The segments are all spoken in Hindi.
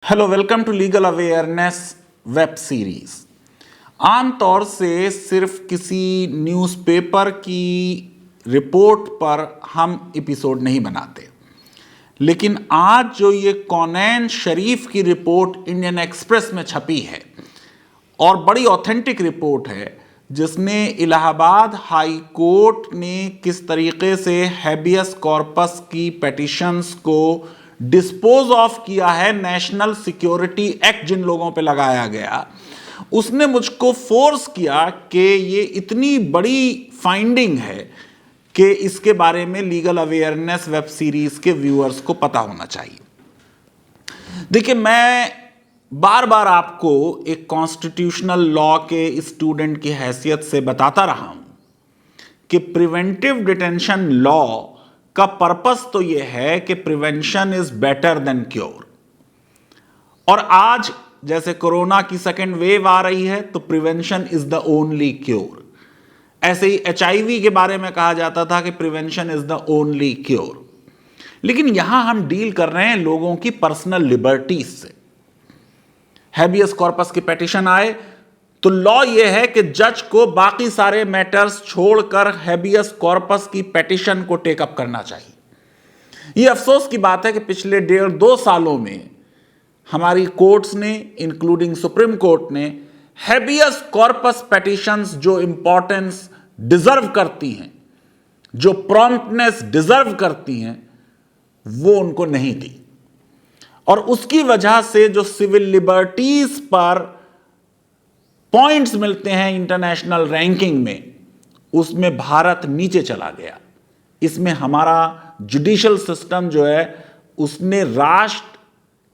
Hello, welcome to legal awareness web series. आमतौर से सिर्फ किसी न्यूज़पेपर की रिपोर्ट पर हम एपिसोड नहीं बनाते, लेकिन आज जो ये कौनैन शरीफ की रिपोर्ट इंडियन एक्सप्रेस में छपी है और बड़ी ऑथेंटिक रिपोर्ट है, जिसने इलाहाबाद हाई कोर्ट ने किस तरीके से हैबियस कॉर्पस की पेटिशंस को डिस्पोज ऑफ किया है, नेशनल सिक्योरिटी एक्ट जिन लोगों पे लगाया गया, उसने मुझको फोर्स किया कि ये इतनी बड़ी फाइंडिंग है कि इसके बारे में लीगल अवेयरनेस वेब सीरीज के व्यूअर्स को पता होना चाहिए। देखिए, मैं बार बार आपको एक कॉन्स्टिट्यूशनल लॉ के स्टूडेंट की हैसियत से बताता रहा हूं कि प्रिवेंटिव डिटेंशन लॉ का पर्पस तो यह है कि prevention is better than cure. और आज जैसे कोरोना की सेकेंड वेव आ रही है तो prevention is the only cure. ऐसे ही HIV के बारे में कहा जाता था कि prevention is the only cure. लेकिन यहां हम डील कर रहे हैं लोगों की पर्सनल लिबर्टीज से। हैबियस कॉर्पस की पेटिशन आए तो लॉ यह है कि जज को बाकी सारे मैटर्स छोड़कर हैबियस कॉर्पस की पेटिशन को टेकअप करना चाहिए। यह अफसोस की बात है कि पिछले 1.5-2 सालों में हमारी कोर्ट्स ने, इंक्लूडिंग सुप्रीम कोर्ट ने, हैबियस कॉर्पस पेटिशंस जो इंपॉर्टेंस डिजर्व करती हैं, जो प्रॉम्प्टनेस डिजर्व करती हैं, वो उनको नहीं दी। और उसकी वजह से जो सिविल लिबर्टीज पर पॉइंट्स मिलते हैं इंटरनेशनल रैंकिंग में, उसमें भारत नीचे चला गया। इसमें हमारा जुडिशियल सिस्टम जो है उसने राष्ट्र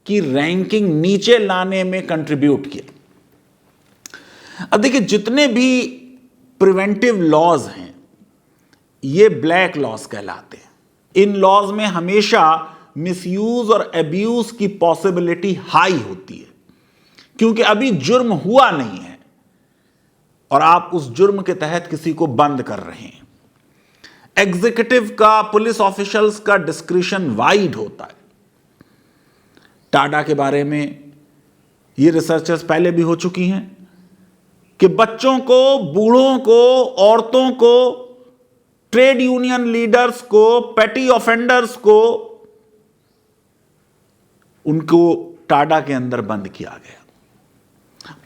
की रैंकिंग नीचे लाने में कंट्रीब्यूट किया। अब देखिए, जितने भी प्रिवेंटिव लॉज हैं ये ब्लैक लॉज कहलाते हैं। इन लॉज में हमेशा मिसयूज और अब्यूज की पॉसिबिलिटी हाई होती है, क्योंकि अभी जुर्म हुआ नहीं है और आप उस जुर्म के तहत किसी को बंद कर रहे हैं। एग्जीक्यूटिव का, पुलिस ऑफिशियल्स का डिस्क्रिशन वाइड होता है। टाडा के बारे में ये रिसर्चेस पहले भी हो चुकी हैं कि बच्चों को, बूढ़ों को, औरतों को, ट्रेड यूनियन लीडर्स को, पेटी ऑफेंडर्स को, उनको टाडा के अंदर बंद किया गया।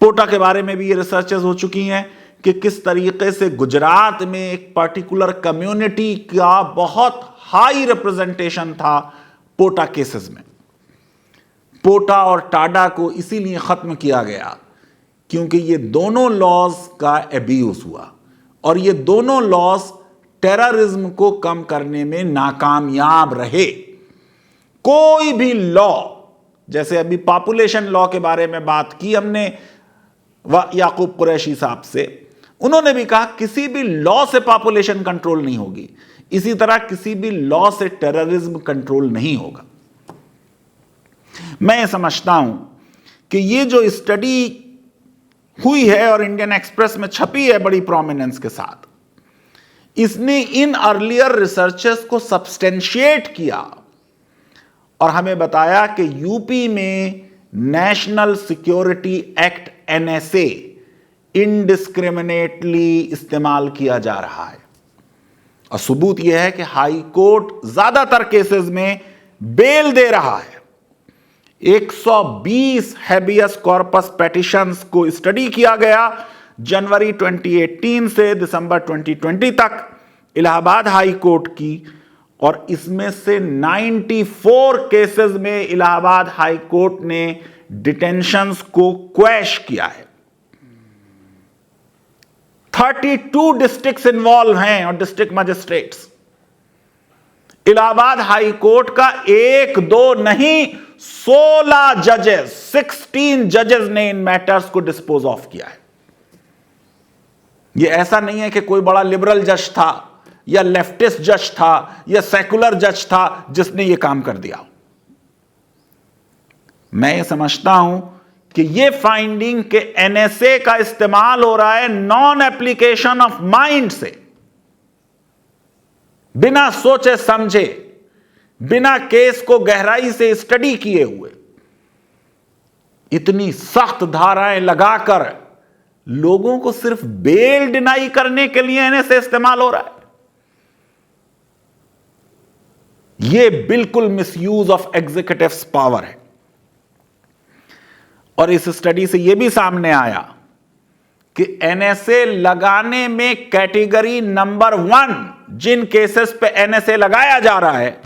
पोटा के बारे में भी ये रिसर्चेस हो चुकी हैं कि किस तरीके से गुजरात में एक पर्टिकुलर कम्युनिटी का बहुत हाई रिप्रेजेंटेशन था पोटा केसेस में। पोटा और टाडा को इसीलिए खत्म किया गया क्योंकि ये दोनों लॉज का एब्यूज हुआ और ये दोनों लॉज टेररिज्म को कम करने में नाकामयाब रहे। कोई भी लॉ, जैसे अभी पॉपुलेशन लॉ के बारे में बात की हमने याकूब कुरैशी साहब से, उन्होंने भी कहा किसी भी लॉ से पॉपुलेशन कंट्रोल नहीं होगी, इसी तरह किसी भी लॉ से टेररिज्म कंट्रोल नहीं होगा। मैं समझता हूं कि ये जो स्टडी हुई है और इंडियन एक्सप्रेस में छपी है बड़ी प्रोमिनेंस के साथ, इसने इन अर्लियर रिसर्चेस को सब्सटेंशिएट किया और हमें बताया कि यूपी में national security act NSA indiscriminately इस्तेमाल किया जा रहा है। और सबूत यह है कि हाई कोर्ट ज्यादातर केसेस में बेल दे रहा है। 120 हैबियस कॉर्पस पेटिशंस को स्टडी किया गया जनवरी 2018 से दिसंबर 2020 तक इलाहाबाद हाई कोर्ट की, और इसमें से 94 केसेस में इलाहाबाद हाई कोर्ट ने डिटेंशंस को क्वैश किया है। 32 डिस्ट्रिक्ट्स इन्वॉल्व हैं और district magistrates. Allahabad high court का 1-2 नहीं, 16 जजेस, 16 जजेस ने इन मैटर्स को डिस्पोज ऑफ किया है। यह ऐसा नहीं है कि कोई बड़ा लिबरल जज था या लेफ्टिस्ट जज था या सेकुलर जज था जिसने यह काम कर दिया। मैं ये समझता हूं कि यह फाइंडिंग के NSA का इस्तेमाल हो रहा है नॉन एप्लीकेशन ऑफ माइंड से, बिना सोचे समझे, बिना केस को गहराई से स्टडी किए हुए। इतनी सख्त धाराएं लगाकर लोगों को सिर्फ बेल डिनाई करने के लिए एनएसए इस्तेमाल हो रहा है। यह बिल्कुल मिसयूज ऑफ एग्जीक्यूटिव पावर है। और इस स्टडी से यह भी सामने आया कि एनएसए लगाने में कैटेगरी नंबर 1 जिन केसेस पे एनएसए लगाया जा रहा है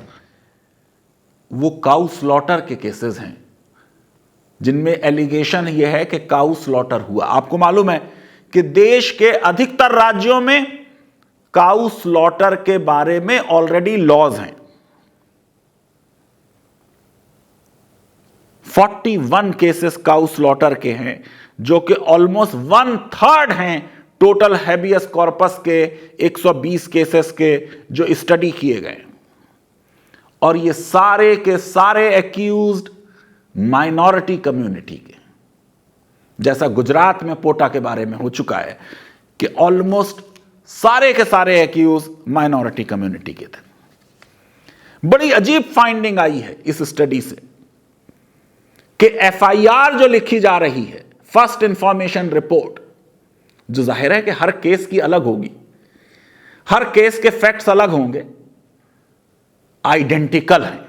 वो काउ स्लॉटर के केसेस हैं, जिनमें एलिगेशन यह है कि काउ स्लॉटर हुआ। आपको मालूम है कि देश के अधिकतर राज्यों में काउ स्लॉटर के बारे में ऑलरेडी लॉज हैं। 41 केसेस काउ स्लॉटर के हैं, जो कि ऑलमोस्ट 1/3 हैं टोटल हैबियस कॉर्पस के 120 केसेस के जो स्टडी किए गए। और ये सारे के सारे एक्यूज्ड माइनॉरिटी कम्युनिटी के, जैसा गुजरात में पोटा के बारे में हो चुका है कि ऑलमोस्ट सारे के सारे एक्यूज माइनॉरिटी कम्युनिटी के थे। बड़ी अजीब फाइंडिंग आई है इस स्टडी से कि एफआईआर जो लिखी जा रही है, फर्स्ट इंफॉर्मेशन रिपोर्ट, जो जाहिर है कि हर केस की अलग होगी, हर केस के फैक्ट्स अलग होंगे, आइडेंटिकल है।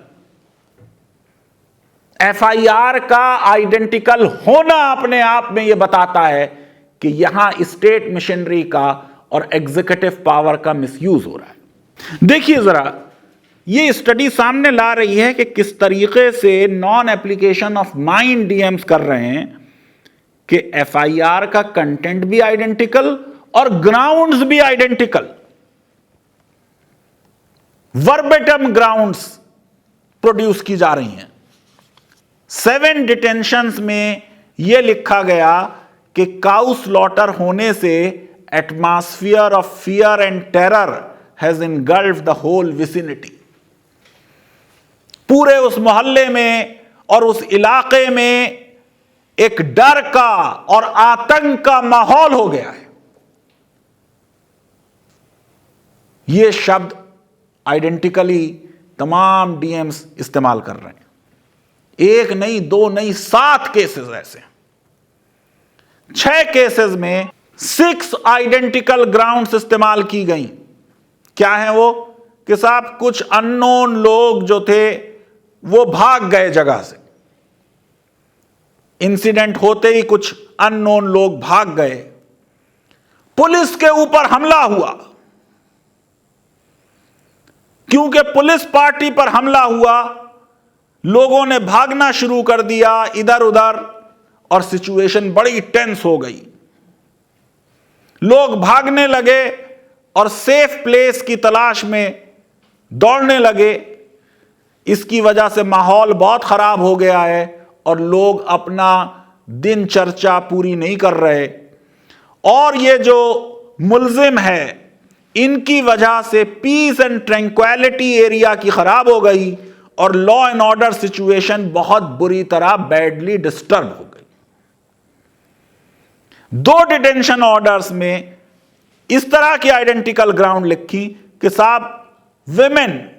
एफआईआर का आइडेंटिकल होना अपने आप में यह बताता है कि यहां स्टेट मशीनरी का और एग्जीक्यूटिव पावर का मिसयूज हो रहा है। देखिए जरा, यह स्टडी सामने ला रही है कि किस तरीके से non application of mind DMs कर रहे हैं कि एफआईआर का कंटेंट भी आइडेंटिकल और ग्राउंड्स भी आइडेंटिकल, वर्बेटम ग्राउंड्स प्रोड्यूस की जा रही हैं। 7 डिटेंशंस में यह लिखा गया कि काउ स्लॉटर होने से atmosphere of fear and terror has engulfed the whole vicinity. पूरे उस मोहल्ले में और उस इलाके में एक डर का और आतंक का माहौल हो गया है। यह शब्द आइडेंटिकली तमाम डीएम्स इस्तेमाल कर रहे हैं। एक नहीं, 2 नहीं, 7 केसेस ऐसे। 6 केसेस में 6 आइडेंटिकल ग्राउंड्स इस्तेमाल की गई। क्या है वो कि साहब कुछ अननोन लोग जो थे वो भाग गए जगह से। इंसिडेंट होते ही कुछ अननोन लोग भाग गए, पुलिस के ऊपर हमला हुआ। क्योंकि पुलिस पार्टी पर हमला हुआ, लोगों ने भागना शुरू कर दिया इधर उधर और सिचुएशन बड़ी टेंस हो गई। लोग भागने लगे और सेफ प्लेस की तलाश में दौड़ने लगे। इसकी वजह से माहौल बहुत खराब हो गया है और लोग अपना दिनचर्या पूरी नहीं कर रहे। और ये जो मुल्जिम है, इनकी वजह से पीस एंड ट्रैंक्विलिटी एरिया की खराब हो गई और लॉ एंड ऑर्डर सिचुएशन बहुत बुरी तरह बैडली डिस्टर्ब हो गई। 2 डिटेंशन ऑर्डर्स में इस तरह की आइडेंटिकल ग्राउंड लिखी कि साहब women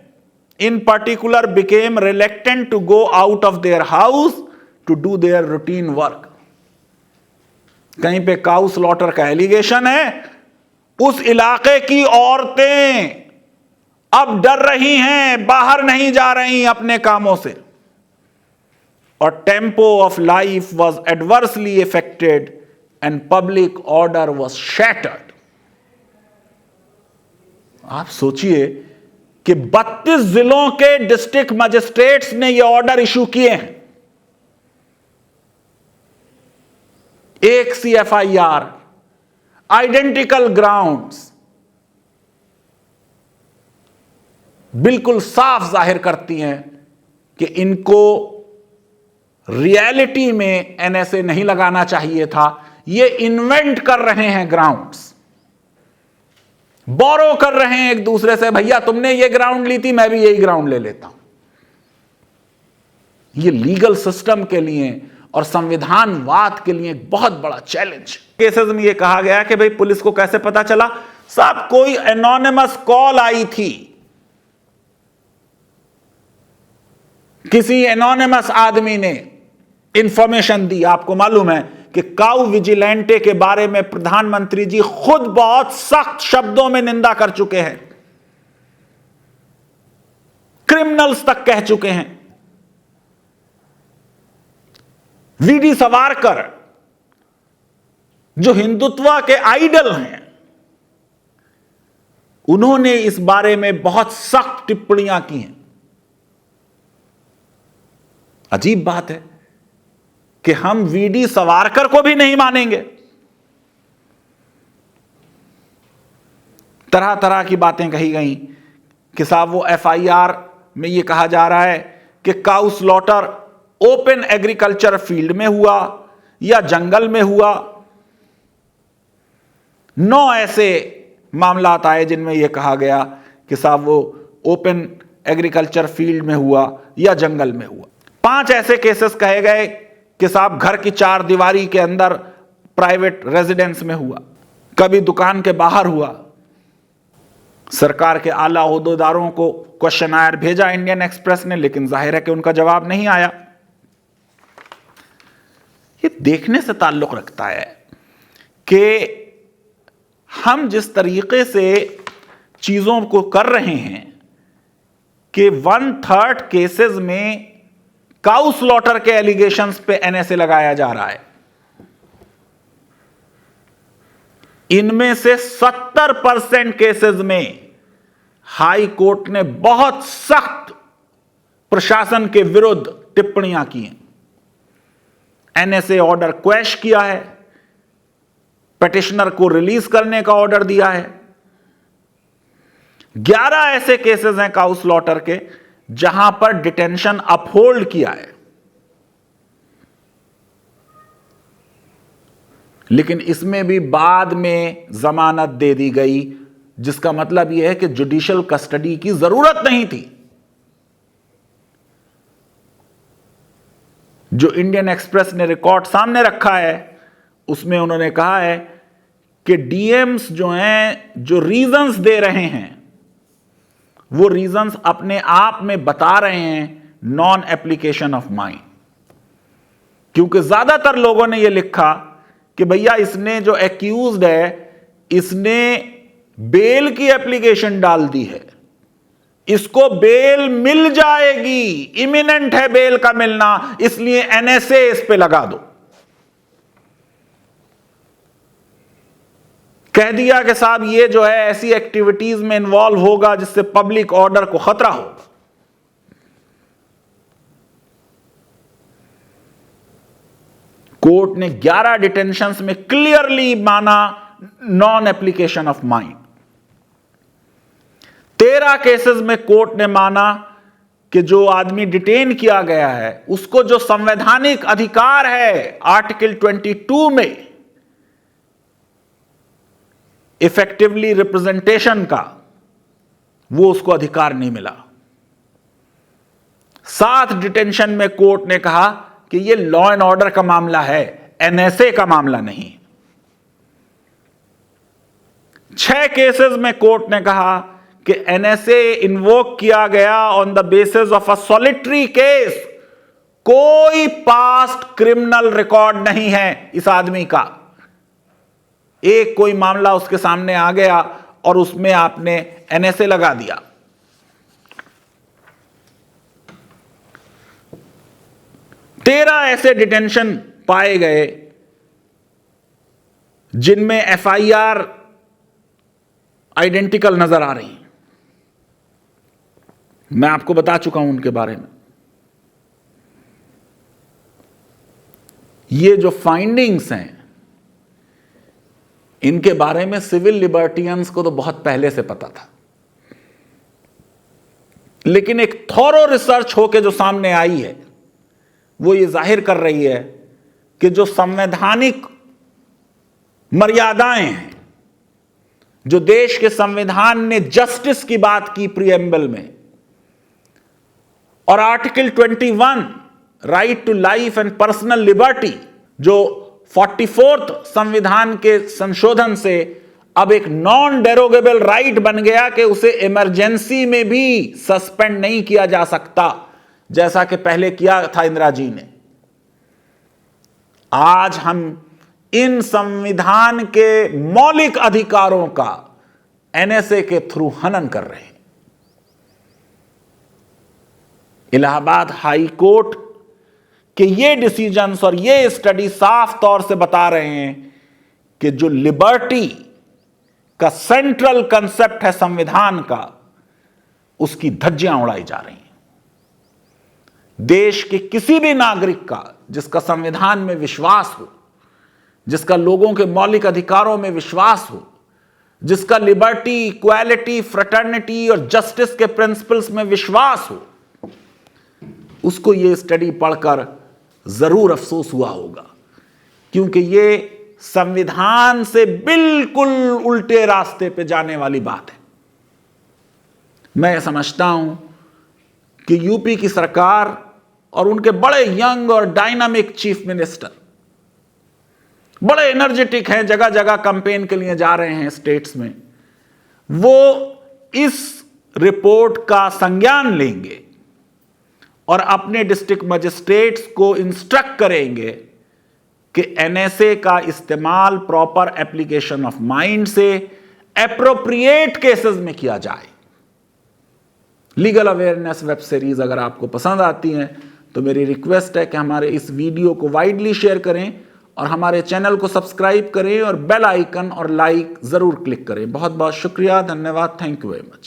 in particular became reluctant to go out of their house to do their routine work. कहीं पे काउ स्लॉटर का एलिगेशन है, उस इलाके की औरतें अब डर रही हैं, बाहर नहीं जा रही अपने कामों से। और tempo of life was adversely affected and public order was shattered. आप सोचिए कि 32 जिलों के डिस्ट्रिक्ट मजिस्ट्रेट्स ने यह ऑर्डर इशू किए हैं। एक CFIR, आइडेंटिकल ग्राउंड्स, बिल्कुल साफ जाहिर करती हैं कि इनको रियलिटी में एनएसए नहीं लगाना चाहिए था। ये इन्वेंट कर रहे हैं ग्राउंड्स, बोरो कर रहे हैं एक दूसरे से, भैया तुमने ये ग्राउंड ली थी, मैं भी यही ग्राउंड ले लेता हूं। ये लीगल सिस्टम के लिए और संविधानवाद के लिए एक बहुत बड़ा चैलेंज। केसेस में यह कहा गया कि भाई पुलिस को कैसे पता चला, साहब कोई एनोनिमस कॉल आई थी, किसी एनोनिमस आदमी ने इंफॉर्मेशन दी। आपको मालूम है कि काउ विजिलेंटे के बारे में प्रधानमंत्री जी खुद बहुत सख्त शब्दों में निंदा कर चुके हैं, क्रिमिनल्स तक कह चुके हैं। वीडी सावरकर जो हिंदुत्व के आइडल हैं, उन्होंने इस बारे में बहुत सख्त टिप्पणियां की हैं। अजीब बात है कि हम वीडी सावरकर को भी नहीं मानेंगे। तरह तरह की बातें कही गई कि साहब वो एफआईआर में ये कहा जा रहा है कि cow slaughter open agriculture field में हुआ या जंगल में हुआ। 9 ऐसे मामलात आए जिनमें यह कहा गया कि साहब वो ओपन एग्रीकल्चर फील्ड में हुआ या जंगल में हुआ। 5 ऐसे केसेस कहे गए कि साहब घर की 4 दीवारी के अंदर प्राइवेट रेजिडेंस में हुआ, कभी दुकान के बाहर हुआ। सरकार के आला ओहदेदारों को क्वेश्चनायर भेजा इंडियन एक्सप्रेस ने, लेकिन जाहिर है कि उनका जवाब नहीं आया। ये देखने से ताल्लुक रखता है कि हम जिस तरीके से चीजों को कर रहे हैं कि 1/3 केसेस में काउ स्लॉटर के एलिगेशंस पे एनएसए लगाया जा रहा है। इनमें से 70% केसेस में हाई कोर्ट ने बहुत सख्त प्रशासन के विरुद्ध टिप्पणियां की हैं। एनएसए ऑर्डर क्वैश किया है, पिटिशनर को रिलीज करने का ऑर्डर दिया है। 11 ऐसे केसेस हैं काउ स्लॉटर के जहां पर डिटेंशन अपहोल्ड किया है, लेकिन इसमें भी बाद में जमानत दे दी गई, जिसका मतलब यह है कि जुडिशियल कस्टडी की जरूरत नहीं थी। जो इंडियन एक्सप्रेस ने रिकॉर्ड सामने रखा है उसमें उन्होंने कहा है कि डीएम्स जो हैं, जो रीजंस दे रहे हैं, वो रीजंस अपने आप में बता रहे हैं नॉन एप्लीकेशन ऑफ माइंड। क्योंकि ज्यादातर लोगों ने यह लिखा कि भैया इसने जो एक्यूज्ड है, इसने बेल की एप्लीकेशन डाल दी है, इसको बेल मिल जाएगी, इमिनेंट है बेल का मिलना, इसलिए एनएसए इस पे लगा दो। कह दिया कि साहब ये जो है ऐसी एक्टिविटीज में इन्वॉल्व होगा जिससे पब्लिक ऑर्डर को खतरा होगा। कोर्ट ने 11 डिटेंशंस में क्लियरली माना non application of mind. 13 cases में कोर्ट ने माना कि जो आदमी डिटेन किया गया है उसको जो संवैधानिक अधिकार है आर्टिकल 22 में इफेक्टिवली रिप्रेजेंटेशन का, वो उसको अधिकार नहीं मिला। 7 डिटेंशन में कोर्ट ने कहा कि ये लॉ एंड ऑर्डर का मामला है, एनएसए का मामला नहीं। 6 केसेस में कोर्ट ने कहा कि एनएसए इन्वोक किया गया on the basis of a solitary case, कोई पास्ट क्रिमिनल रिकॉर्ड नहीं है इस आदमी का। एक कोई मामला उसके सामने आ गया और उसमें आपने एनएसए लगा दिया। तेरह ऐसे डिटेंशन पाए गए जिनमें एफआईआर आइडेंटिकल नजर आ रही। मैं आपको बता चुका हूं उनके बारे में। ये जो फाइंडिंग्स हैं, इनके बारे में सिविल लिबर्टियंस को तो बहुत पहले से पता था, लेकिन एक थॉरो रिसर्च होकर जो सामने आई है वो ये जाहिर कर रही है कि जो संवैधानिक मर्यादाएं हैं, जो देश के संविधान ने जस्टिस की बात की प्रीएम्बल में, और article 21 right to life and personal liberty, जो 44th संविधान के संशोधन से अब एक नॉन डेरोगेबल राइट बन गया कि उसे इमरजेंसी में भी सस्पेंड नहीं किया जा सकता, जैसा कि पहले किया था इंदिरा जी ने। आज हम इन संविधान के मौलिक अधिकारों का एनएसए के थ्रू हनन कर रहे हैं। इलाहाबाद हाई कोर्ट के ये डिसीजंस और ये स्टडी साफ तौर से बता रहे हैं कि जो लिबर्टी का सेंट्रल कंसेप्ट है संविधान का, उसकी धज्जियां उड़ाई जा रही हैं। देश के किसी भी नागरिक का जिसका संविधान में विश्वास हो, जिसका लोगों के मौलिक अधिकारों में विश्वास हो, जिसका लिबर्टी, इक्वालिटी, फ्रेटर्निटी और जस्टिस के प्रिंसिपल्स में विश्वास हो, उसको यह स्टडी पढ़कर जरूर अफसोस हुआ होगा, क्योंकि यह संविधान से बिल्कुल उल्टे रास्ते पे जाने वाली बात है। मैं समझता हूं कि यूपी की सरकार और उनके बड़े यंग और डायनामिक चीफ मिनिस्टर बड़े एनर्जेटिक हैं, जगह जगह कैंपेन के लिए जा रहे हैं स्टेट्स में, वो इस रिपोर्ट का संज्ञान लेंगे और अपने डिस्ट्रिक्ट मजिस्ट्रेट्स को इंस्ट्रक्ट करेंगे कि एनएसए का इस्तेमाल प्रॉपर एप्लीकेशन ऑफ माइंड से एप्रोप्रिएट केसेस में किया जाए। लीगल अवेयरनेस वेब सीरीज अगर आपको पसंद आती हैं तो मेरी रिक्वेस्ट है कि हमारे इस वीडियो को वाइडली शेयर करें और हमारे चैनल को सब्सक्राइब करें और बेल आइकन और लाइक जरूर क्लिक करें। बहुत बहुत शुक्रिया, धन्यवाद, थैंक यू वेरी मच।